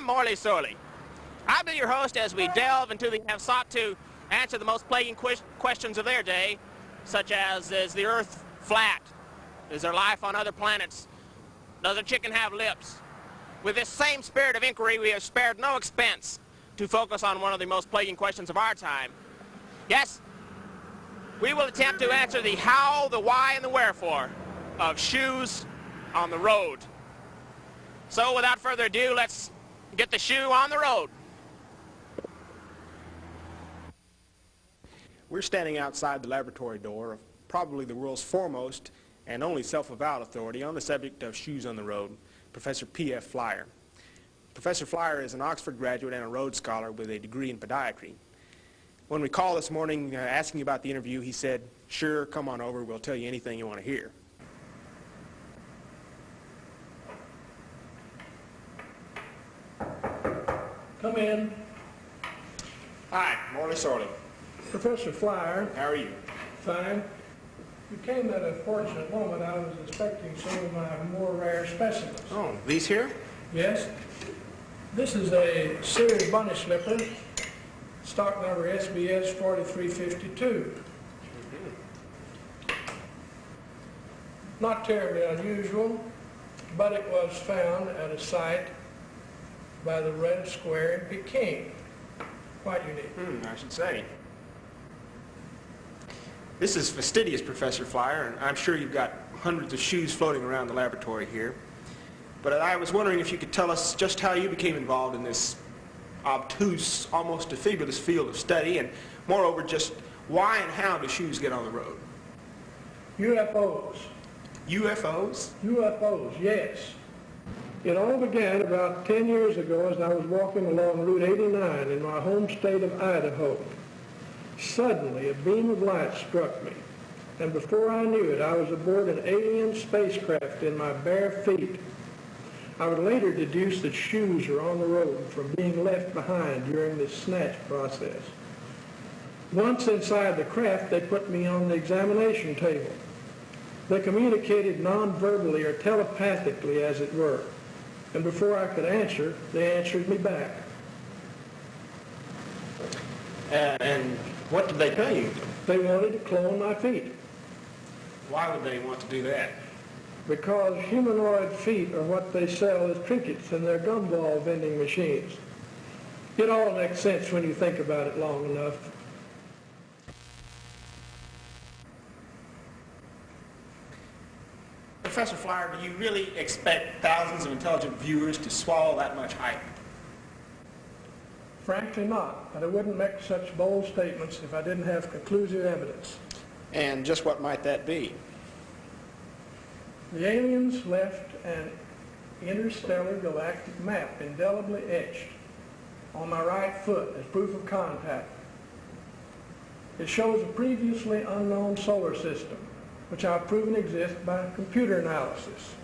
Morley Sorley. I'll be your host as we delve into the have sought to answer the most plaguing questions of their day, such as, is the Earth flat? Is there life on other planets? Does a chicken have lips? With this same spirit of inquiry, we have spared no expense to focus on one of the most plaguing questions of our time. Yes, we will attempt to answer the how, the why, and the wherefore of shoes on the road. So without further ado, let's get the shoe on the road. We're standing outside the laboratory door of probably the world's foremost and only self-avowed authority on the subject of shoes on the road, Professor P.F. Flyer. Professor Flyer is an Oxford graduate and a Rhodes Scholar with a degree in podiatry. When we called this morning asking about the interview, he said, "Sure, come on over, we'll tell you anything you want to hear." Come in. Hi, Morley Sorley. Professor Flyer. How are you? Fine. You came at a fortunate moment. I was inspecting some of my more rare specimens. Oh, these here? Yes. This is a series bunny slipper, stock number SBS 4352. Not terribly unusual, but it was found at a site by the Red Square in Peking. Quite unique. I should say. This is fastidious, Professor Flyer, and I'm sure you've got hundreds of shoes floating around the laboratory here. But I was wondering if you could tell us just how you became involved in this obtuse, almost a fabulous field of study, and moreover, just why and how do shoes get on the road? UFOs. UFOs? UFOs, yes. It all began about 10 years ago as I was walking along Route 89 in my home state of Idaho. Suddenly, a beam of light struck me, and before I knew it, I was aboard an alien spacecraft in my bare feet. I would later deduce that shoes are on the road from being left behind during this snatch process. Once inside the craft, they put me on the examination table. They communicated non-verbally or telepathically, as it were. And before I could answer, they answered me back. And what did they tell you? They wanted to clone my feet. Why would they want to do that? Because humanoid feet are what they sell as trinkets in their gumball vending machines. It all makes sense when you think about it long enough. Professor Flyer, do you really expect thousands of intelligent viewers to swallow that much hype? Frankly not, but I wouldn't make such bold statements if I didn't have conclusive evidence. And just what might that be? The aliens left an interstellar galactic map indelibly etched on my right foot as proof of contact. It shows a previously unknown solar system, which I've proven exists by computer analysis.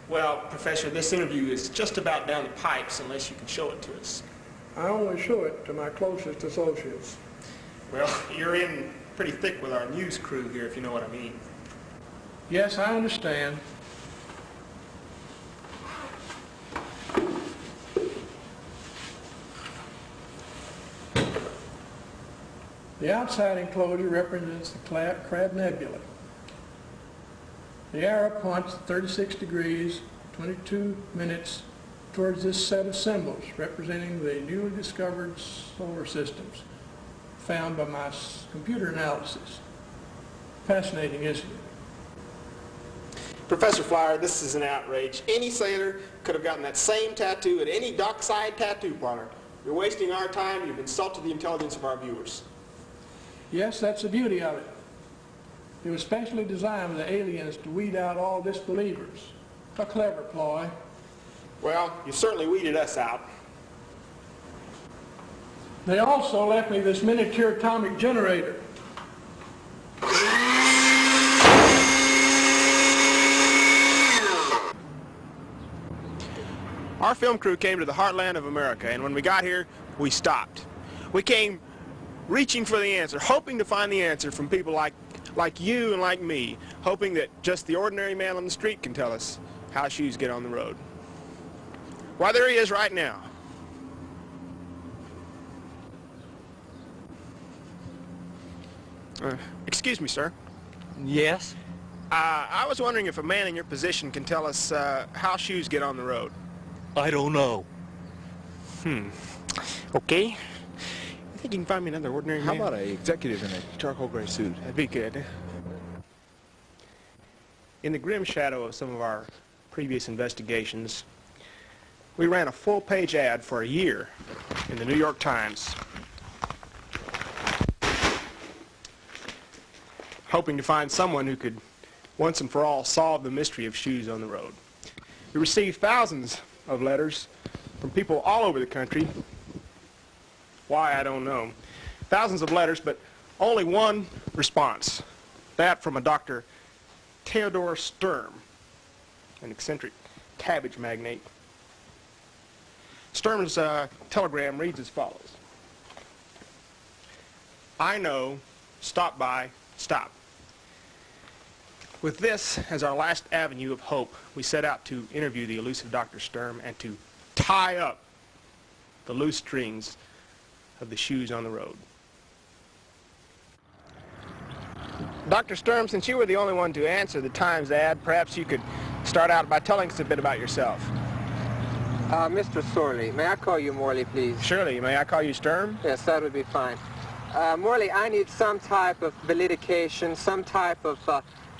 Well, Professor, this interview is just about down the pipes unless you can show it to us. I only show it to my closest associates. Well, you're in pretty thick with our news crew here, if you know what I mean. Yes, I understand. The outside enclosure represents the Crab Nebula. The arrow points at 36 degrees, 22 minutes towards this set of symbols representing the newly discovered solar systems found by my computer analysis. Fascinating, isn't it? Professor Flyer, this is an outrage. Any sailor could have gotten that same tattoo at any dockside tattoo parlor. You're wasting our time. You've insulted the intelligence of our viewers. Yes, that's the beauty of it. It was specially designed for the aliens to weed out all disbelievers. A clever ploy. Well, you certainly weeded us out. They also left me this miniature atomic generator. Our film crew came to the heartland of America, and when we got here, we stopped. We came reaching for the answer, hoping to find the answer from people like like you and like me, hoping that just the ordinary man on the street can tell us how shoes get on the road. Why, there he is right now. Excuse me, sir. Yes? I was wondering if a man in your position can tell us how shoes get on the road. I don't know. Okay. You think you can find me another ordinary How man? about an executive in a charcoal gray suit? That'd be good. In the grim shadow of some of our previous investigations, we ran a full-page ad for a year in the New York Times, hoping to find someone who could once and for all solve the mystery of shoes on the road. We received thousands of letters from people all over the country. Why, I don't know. Thousands of letters, but only one response. That from a Dr. Theodore Sturm, an eccentric cabbage magnate. Sturm's telegram reads as follows. I know, stop by, stop. With this as our last avenue of hope, we set out to interview the elusive Dr. Sturm and to tie up the loose strings of the shoes on the road. Dr. Sturm, since you were the only one to answer the Times ad, perhaps you could start out by telling us a bit about yourself. Mr. Sorley, may I call you Morley, please? Surely. May I call you Sturm? Yes, that would be fine. Morley, I need some type of validication, some type of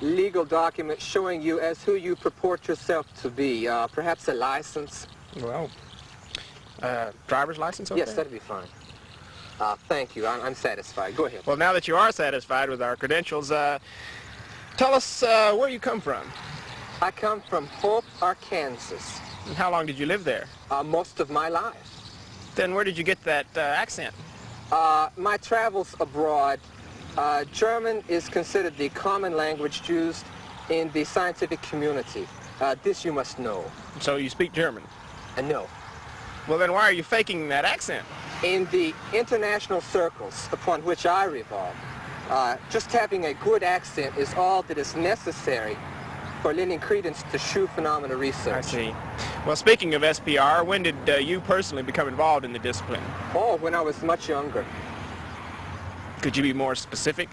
legal document showing you as who you purport yourself to be. Perhaps a license? Well, driver's license, okay? Yes, that'd be fine. Thank you. I'm satisfied. Go ahead. Well, now that you are satisfied with our credentials, tell us where you come from. I come from Hope, Arkansas. And how long did you live there? Most of my life. Then where did you get that accent? My travels abroad, German is considered the common language used in the scientific community. This you must know. So you speak German? No. Well, then why are you faking that accent? In the international circles upon which I revolve, just having a good accent is all that is necessary for lending credence to shoe phenomena research. I see. Well, speaking of SPR, when did you personally become involved in the discipline? Oh, when I was much younger. Could you be more specific?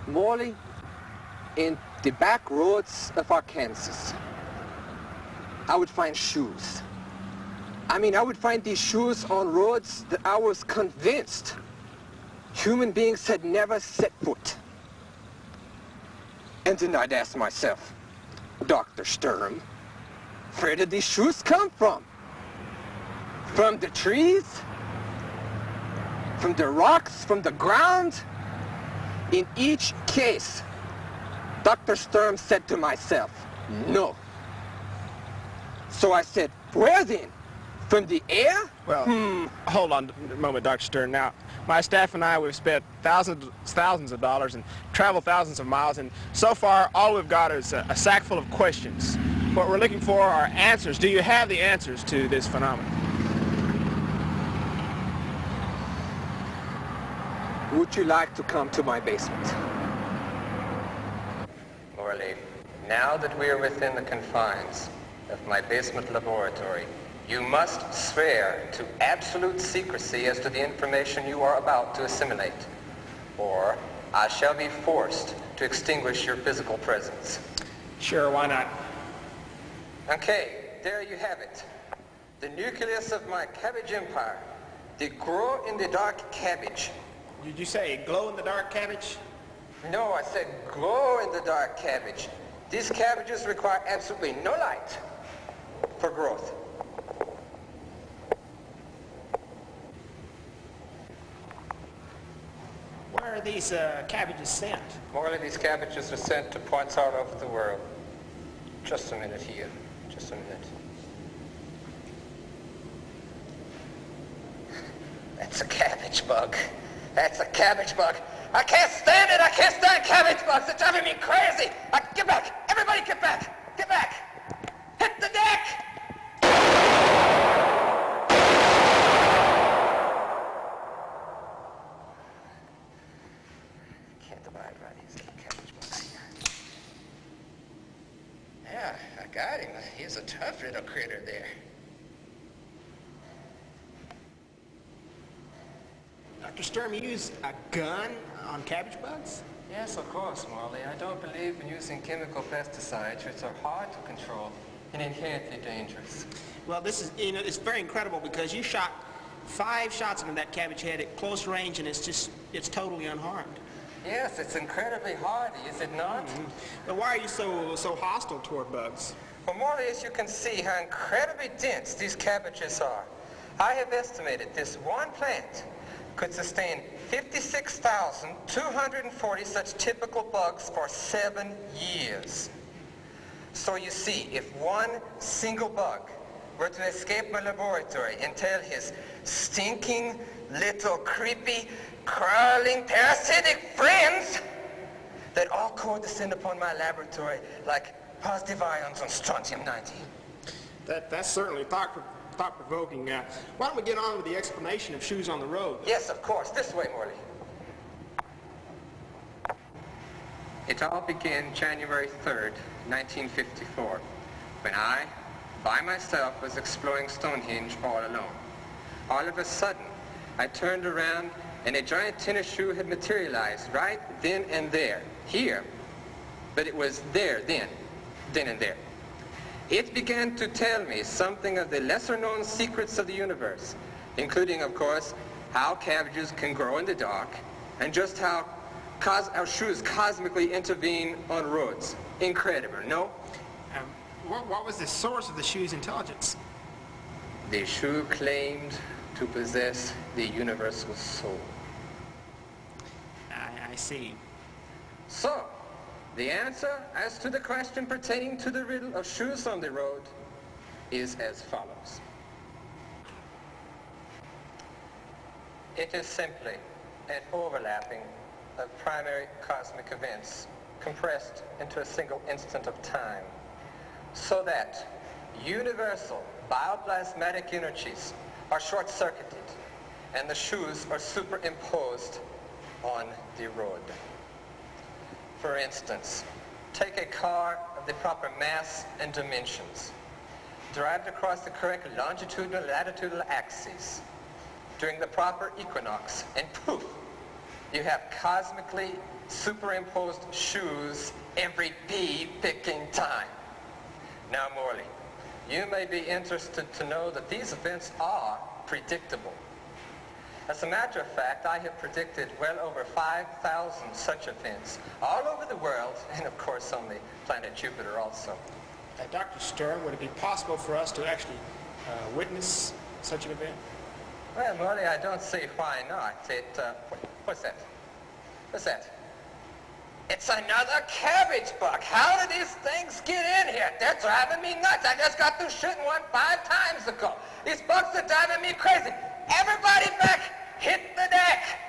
Morley, in the back roads of Arkansas, I would find shoes. I would find these shoes on roads that I was convinced human beings had never set foot. And then I'd ask myself, Dr. Sturm, where did these shoes come from? From the trees? From the rocks? From the ground? In each case, Dr. Sturm said to myself, no. So I said, where then? From the air? Well, hold on a moment, Dr. Stern. Now, my staff and I, we've spent thousands of dollars and traveled thousands of miles, and so far, all we've got is a sack full of questions. What we're looking for are answers. Do you have the answers to this phenomenon? Would you like to come to my basement? Morley, now that we are within the confines of my basement laboratory, you must swear to absolute secrecy as to the information you are about to assimilate, or I shall be forced to extinguish your physical presence. Sure, why not? Okay, there you have it. The nucleus of my cabbage empire, the glow-in-the-dark cabbage. Did you say glow-in-the-dark cabbage? No, I said glow-in-the-dark cabbage. These cabbages require absolutely no light for growth. Where are these cabbages sent? Morley, these cabbages are sent to points all over the world. Just a minute here. Just a minute. That's a cabbage bug. That's a cabbage bug. I can't stand it. I can't stand cabbage bugs. They're driving me crazy. Get back. Everybody get back. Get back. Hit the deck. Can't abide right. He's a cabbage bug. Yeah, I got him. He's a tough little critter there. Dr. Sturm, you use a gun on cabbage bugs? Yes, of course, Morley. I don't believe in using chemical pesticides, which are hard to control and inherently dangerous. Well, this is, it's very incredible because you shot 5 shots into that cabbage head at close range and it's totally unharmed. Yes, it's incredibly hardy, is it not? But why are you so hostile toward bugs? Well, Morley, as you can see how incredibly dense these cabbages are. I have estimated this one plant could sustain 56,240 such typical bugs for 7 years. So you see, if one single bug were to escape my laboratory and tell his stinking, little, creepy, crawling, parasitic friends, they'd all co-descend upon my laboratory like positive ions on strontium-90. That's certainly thought-provoking. Why don't we get on with the explanation of shoes on the road? Yes, of course. This way, Morley. It all began January 3rd, 1954, when I, by myself, was exploring Stonehenge all alone. All of a sudden, I turned around and a giant tennis shoe had materialized right then and there, here, but it was there then and there. It began to tell me something of the lesser-known secrets of the universe, including, of course, how cabbages can grow in the dark, and just how our shoes cosmically intervene on roads. Incredible, no? What was the source of the shoe's intelligence? The shoe claimed to possess the universal soul. I see. So, the answer as to the question pertaining to the riddle of shoes on the road is as follows. It is simply an overlapping of primary cosmic events compressed into a single instant of time, so that universal bioplasmatic energies are short-circuited and the shoes are superimposed on the road. For instance, take a car of the proper mass and dimensions, drive it across the correct longitudinal and latitudinal axes during the proper equinox, and poof, you have cosmically superimposed shoes every pea-picking time. Now, Morley, you may be interested to know that these events are predictable. As a matter of fact, I have predicted well over 5,000 such events all over the world, and of course on the planet Jupiter also. Dr. Sturm, would it be possible for us to actually witness such an event? Well, Morley, I don't see why not. What's that? What's that? It's another cabbage bug. How did these things get in here? They're driving me nuts. I just got through shooting one 5 times ago. These bugs are driving me crazy. Everybody back, hit the deck.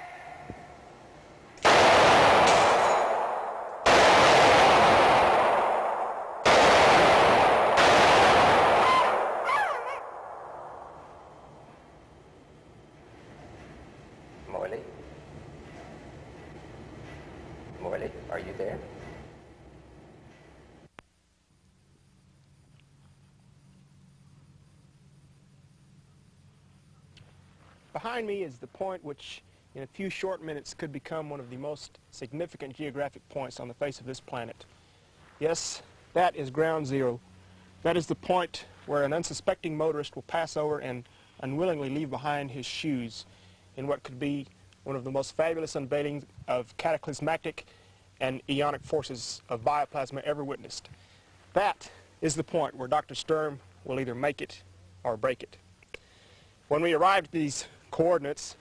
Morley? Morley, are you there? Behind me is the point which, in a few short minutes, could become one of the most significant geographic points on the face of this planet. Yes, that is ground zero. That is the point where an unsuspecting motorist will pass over and unwillingly leave behind his shoes in what could be one of the most fabulous unveilings of cataclysmatic and ionic forces of bioplasma ever witnessed. That is the point where Dr. Sturm will either make it or break it. When we arrived at these coordinates,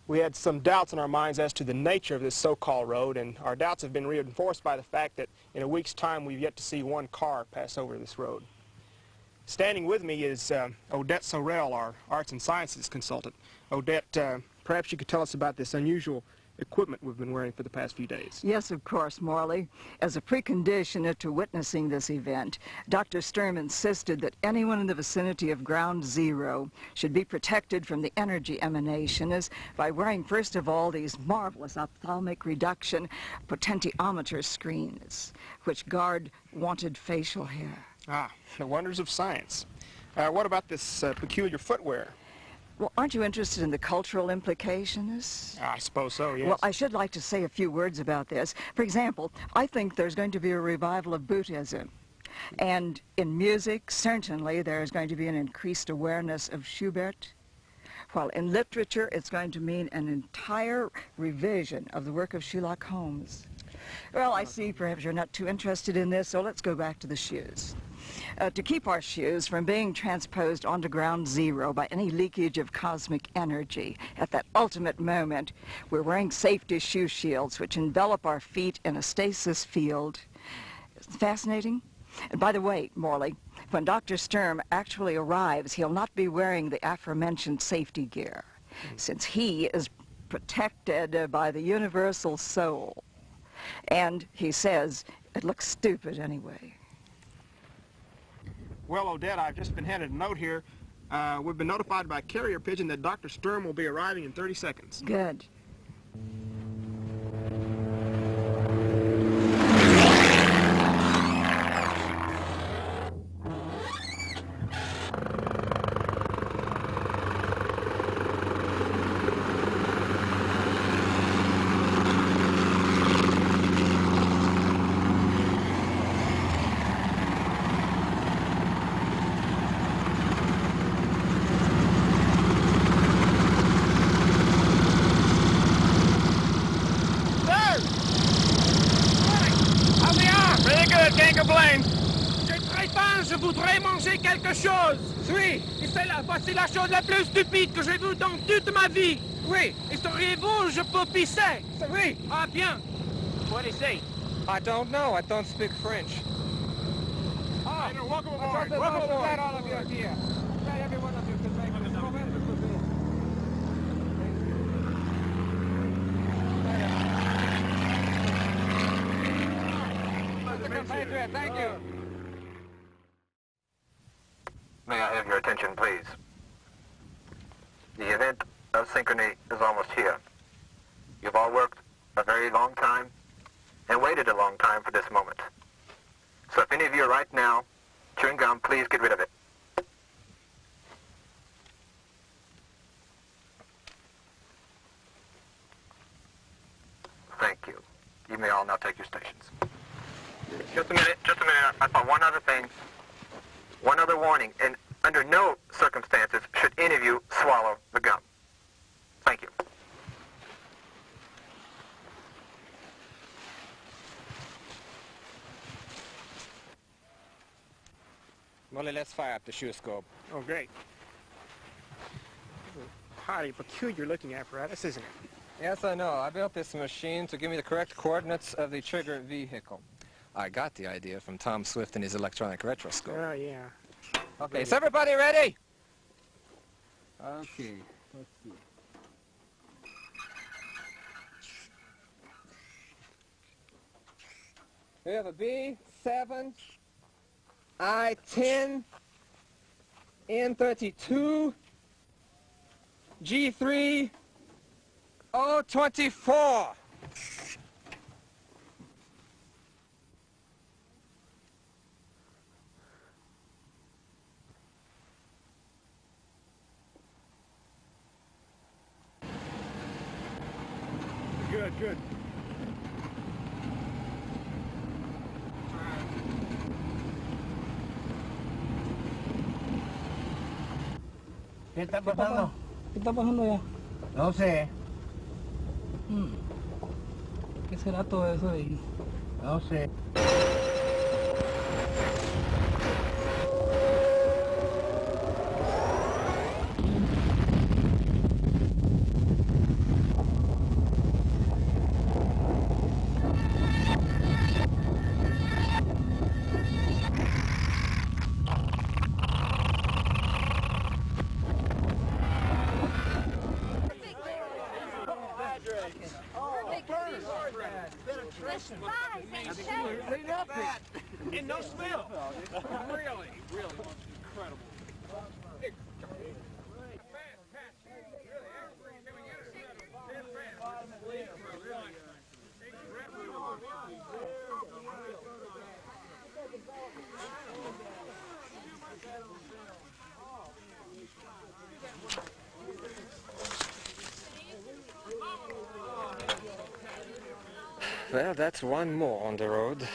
we had some doubts in our minds as to the nature of this so-called road, and our doubts have been reinforced by the fact that in a week's time we've yet to see one car pass over this road. Standing with me is Odette Sorrell, our arts and sciences consultant. Odette, Perhaps you could tell us about this unusual equipment we've been wearing for the past few days. Yes, of course, Morley. As a precondition to witnessing this event, Dr. Sturm insisted that anyone in the vicinity of Ground Zero should be protected from the energy emanation by wearing, first of all, these marvelous ophthalmic reduction potentiometer screens, which guard wanted facial hair. Ah, the wonders of science. What about this peculiar footwear? Well, aren't you interested in the cultural implications? I suppose so, yes. Well, I should like to say a few words about this. For example, I think there's going to be a revival of Buddhism. And in music, certainly, there's going to be an increased awareness of Schubert. While in literature, it's going to mean an entire revision of the work of Sherlock Holmes. Well, I see perhaps you're not too interested in this, so let's go back to the shoes. To keep our shoes from being transposed onto Ground Zero by any leakage of cosmic energy at that ultimate moment, we're wearing safety shoe shields which envelop our feet in a stasis field. Fascinating? And by the way, Morley, when Dr. Sturm actually arrives, he'll not be wearing the aforementioned safety gear, since he is protected by the universal soul. And he says it looks stupid anyway. Well, Odette, I've just been handed a note here. We've been notified by carrier pigeon that Dr. Sturm will be arriving in 30 seconds. Good. Can't complain. J'ai très faim, je voudrais manger quelque chose. Oui. Et voici la chose la plus stupide que j'ai vue dans toute ma vie. Oui. Et seriez-vous, je peux pisser? Oui. Ah, bien. What do you say? I don't know. I don't speak French. Ah, welcome aboard. Welcome aboard. All of you here. Every one of you can make a moment. Thank you. May I have your attention, please? The event of synchrony is almost here. You've all worked a very long time and waited a long time for this moment. So if any of you are right now chewing gum, please get rid of it. Thank you. You may all now take your stations. Just a minute. I thought one other thing. One other warning, and under no circumstances should any of you swallow the gum. Thank you. Molly, let's fire up the shoe scope. Oh, great. Highly peculiar-looking apparatus, isn't it? Yes, I know. I built this machine to give me the correct coordinates of the trigger vehicle. I got the idea from Tom Swift and his electronic retroscope. Oh, yeah. Okay, is everybody ready? Okay, let's see. We have a B7, I10, N32, G3, O24. Good. ¿Qué está pasando? ¿Qué está pasando allá? No sé, ¿Qué será todo eso ahí? no sé. And no smell. Really, really incredible. Well, that's one more on the road.